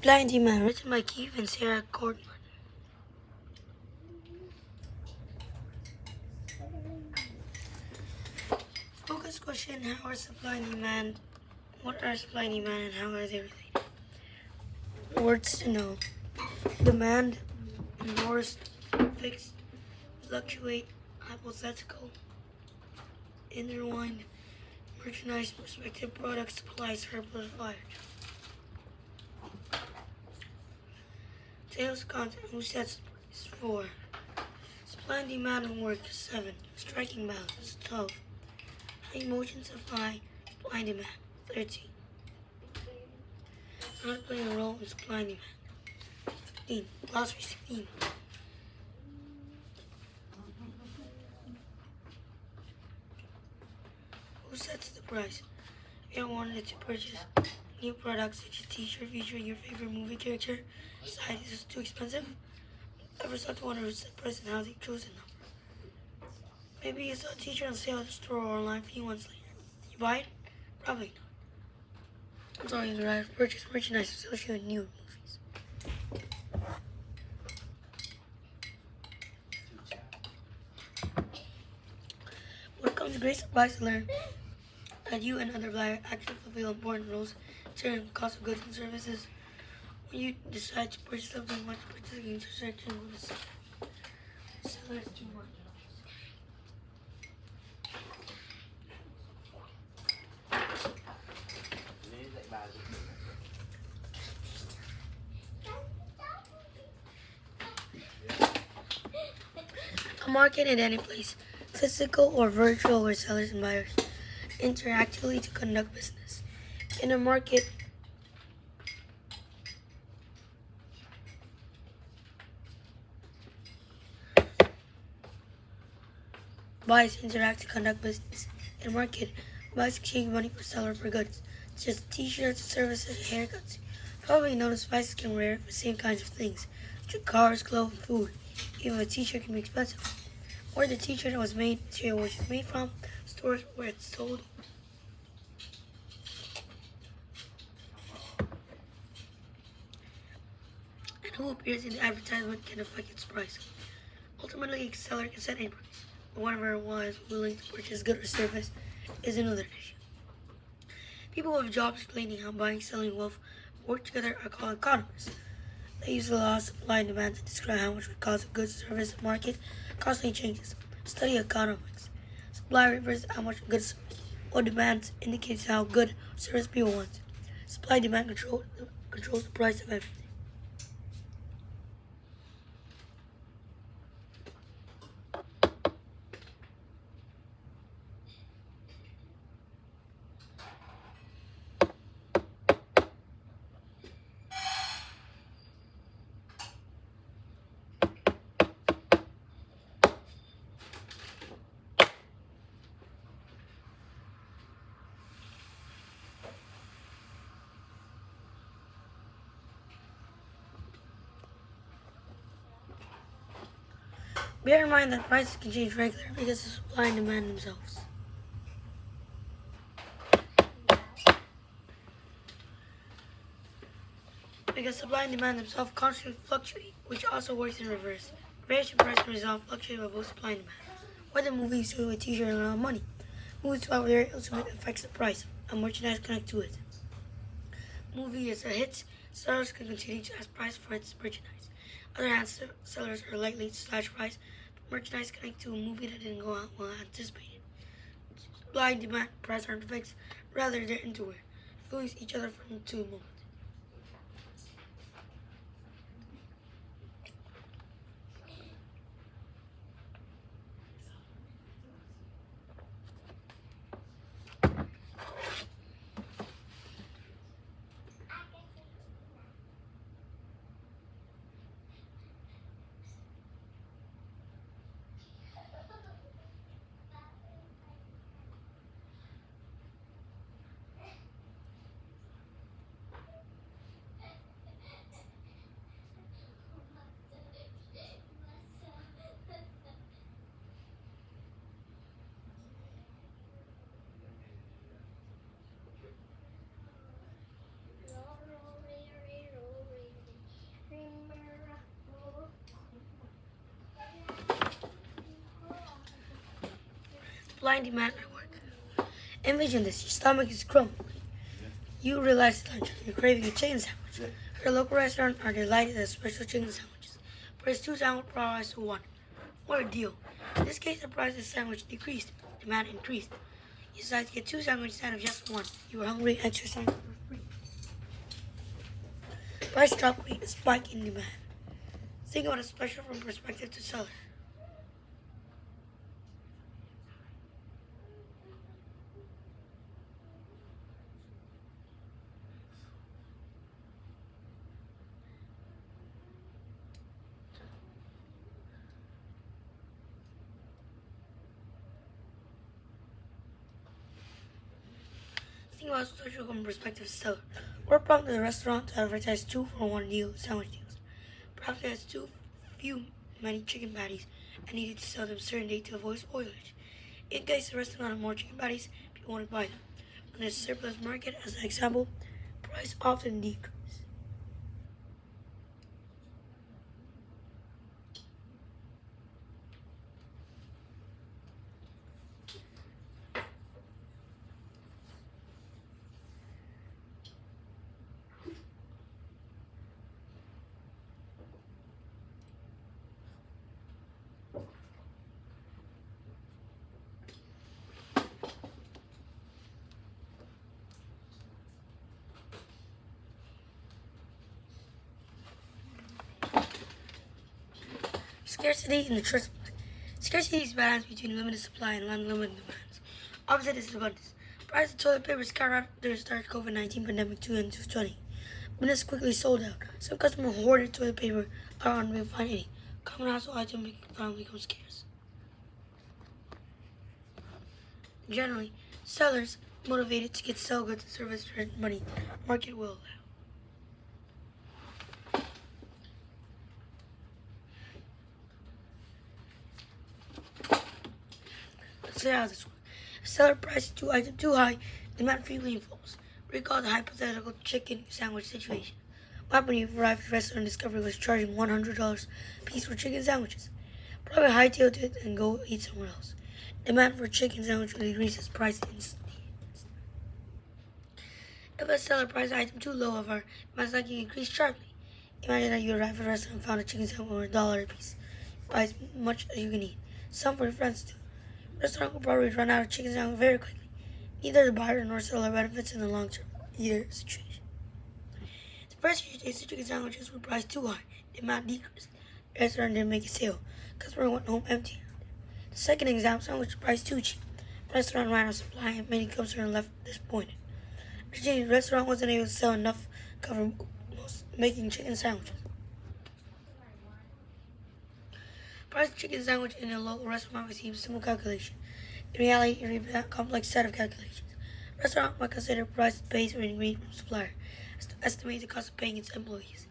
Blind Demand, written by Keith and Sarah Courtman. Focus question: how are supply and demand? What are supply and demand and how are they related? Words to know: demand, endorsed, fixed, fluctuate, hypothetical, intertwined, merchandise, prospective product, supply, surplus, fire. Sales content: who sets the price? 4. Supply and demand and work. 7. Striking balance. 12. How emotions supply and demand. 13. Not playing a role in supply and demand. 15. Glossary 16. Who sets the price? If you wanted to purchase new products such as a t-shirt featuring your favorite movie character, decide this is too expensive. Ever sought to wonder who set the price and how they chose a number? Maybe you saw a t-shirt on sale at the store or online a few months later. Did you buy it? Probably not. I'm sorry, you arrived. Purchase merchandise associated with new movies. When it comes to great supplies to learn that you and other buyers actually fulfill important roles in cost of goods and services. When you decide to purchase something, much particular intersection with the seller's too much. A market in any place, physical or virtual, where sellers and buyers interactively to conduct business. In a market, buyers interact to conduct business. In a market, buyers exchange money for seller for goods, such as t-shirts, services, haircuts. Probably noticed prices can vary for the same kinds of things, such as cars, clothes, and food. Even a t-shirt can be expensive. Where the t-shirt was made, material which it's made from, stores where it's sold. And who appears in the advertisement can affect its price. Ultimately, a seller can set any price, but whenever one is willing to purchase good or service is another issue. People with jobs explaining how buying, selling, wealth work together are called economists. They use the law of supply and demand to describe how much would cost a good service market constantly changes. Study economics. Supply refers to how much goods or demand indicates how good or service people want. Supply demand controls the price of everything. Bear in mind that prices can change regularly because of supply and demand themselves. Because supply and demand themselves constantly fluctuate, which also works in reverse. Variation price can result fluctuate by both supply and demand. Whether movies to a t-shirt or money. Movies popularity ultimately affects the price, and merchandise connect to it. Movie is a hit, sellers can continue to ask price for its merchandise. On the other hand, sellers are likely to slash price, but merchandise connect to a movie that didn't go out well anticipated. Supply and demand price aren't fixed, rather they're interware, influence each other from two moments. Supply and demand at work. Envision this. Your stomach is grumbling. You realize it's lunch. You're craving a chicken sandwich. At a local restaurant are delighted at special chicken sandwiches. Price 2 sandwich price to 1. What a deal. In this case, the price of the sandwich decreased. Demand increased. You decided to get 2 sandwiches instead of just 1. You were hungry, extra sandwich for free. Price drop create a spike in demand. Think about a special from perspective to seller. Think about social from perspective to seller. Or prompt the restaurant to advertise 2-for-1 deal sandwich deals. Perhaps it has too few many chicken patties and needed to sell them certain day to avoid spoilage. In case the restaurant had more chicken patties, people want to buy them. When there's a surplus market, as an example, price often decreases. Scarcity in the trust supply. Scarcity is balance between limited supply and unlimited demands. Opposite is abundance. Price of toilet paper skyrocketed during the start of COVID-19 pandemic 2020. When it's quickly sold out, some customers hoarded toilet paper are unable to find any. Common household items finally become scarce. Generally, sellers motivated to get sell goods and services for money market will allow. Let's see how this works. Seller price two item too high, demand frequently falls. Recall the hypothetical chicken sandwich situation. What happened when you arrived at the restaurant and discovered it was charging $100 a piece for chicken sandwiches? Probably hightailed it and go eat somewhere else. Demand for chicken sandwich will increase its price instantly. If a seller prices an item too low, however, demand likely increase sharply. Imagine that you arrived at a restaurant and found a chicken sandwich for $1 a piece. Buy as much as you can eat. Some for your friends too. Restaurant will probably run out of chicken sandwich very quickly. Neither the buyer nor seller benefits in the long term, either situation. The first year tasted chicken sandwiches were priced too high. Demand decreased. The restaurant didn't make a sale. Customer went home empty. The second example, sandwich was priced too cheap. The restaurant ran out of supply and many customers left disappointed. The restaurant wasn't able to sell enough to cover most making chicken sandwiches. Price of chicken sandwich in a local restaurant may seem simple calculation. In reality, it is a complex set of calculations. The restaurant might consider price based on ingredient from supplier as to estimate the cost of paying its employees.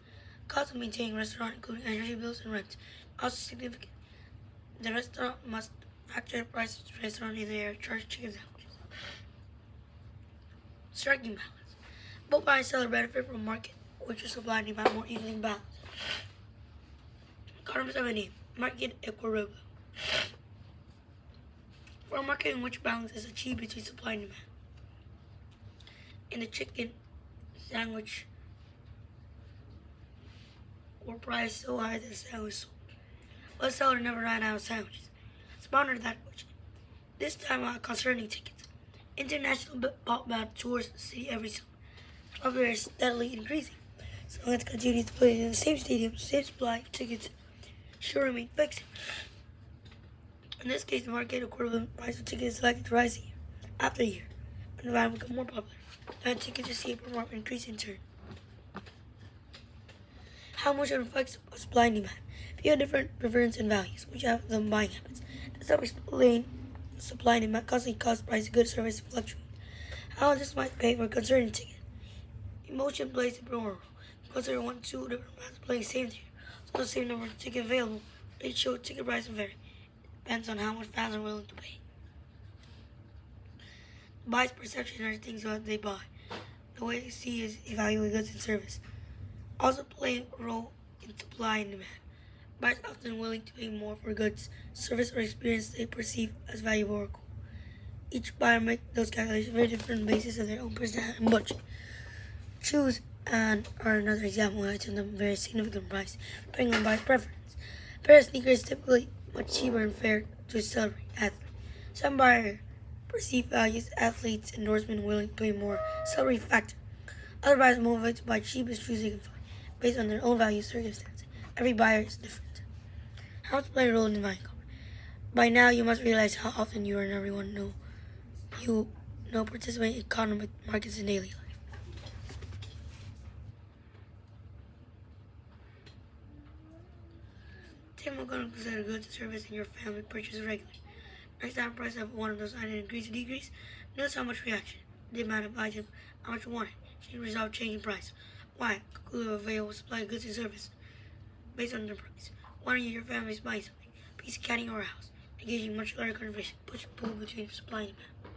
The cost of maintaining a restaurant, including energy bills and rent, is also significant. The restaurant must factor the price of the restaurant in their charged chicken sandwiches. Striking balance. Both buyer and seller benefit from a market which is supply and demand more evenly balanced. Column 17. Market equilibrium. For a market in which balance is achieved between supply and demand. In the chicken sandwich or price so high that the sandwich sold. But the seller never ran out of sandwiches. Let's ponder that question. This time concerning tickets. International outbound tours the city every summer. Popularity is steadily increasing. So let's continue to play in the same stadium, same supply of tickets should remain fixed. In this case, the market equivalent price of tickets is likely to rise year after year, when the demand becomes more popular. And tickets receive a more increase in turn. How much it affects supply and demand? People have different preferences and values, which have them buying habits. As I explained, supply and demand constantly cause price of goods, services to fluctuate. How this might pay for a concerning ticket. Emotion plays a big role. Consider 2 different brands playing the same tier. So the same number of tickets available, ratio ticket price will vary. Depends on how much fans are willing to pay. Buyer's perception are things that they buy. The way they see is evaluate goods and service. Also play a role in supply and demand. Buyers are often willing to pay more for goods, service, or experience they perceive as valuable or cool. Each buyer makes those calculations very different on the basis of their own personality and budget. Shoes and are another example of items of very significant price, depending on buyer's preference. A pair of sneakers is typically much cheaper and fair to a celebrity athlete. Some buyers perceive values, athletes' endorsement, willing to pay more salary factor. Other buyers are motivated to buy cheapest shoes they can find, based on their own values and circumstances. Every buyer is different. How to play a role in the buying company. By now, you must realize how often you and everyone participate in economic markets in daily life. Tim will going to consider goods and services in your family purchases regularly. Next time the price of one of those items increase or decrease, notice how much reaction, the amount of item, how much you want it, change result changing price. Why? Conclude available supply of goods and services based on their price. One of your family is buying something, piece of candy or a house, engaging much larger conversation, push and pull between supply and demand.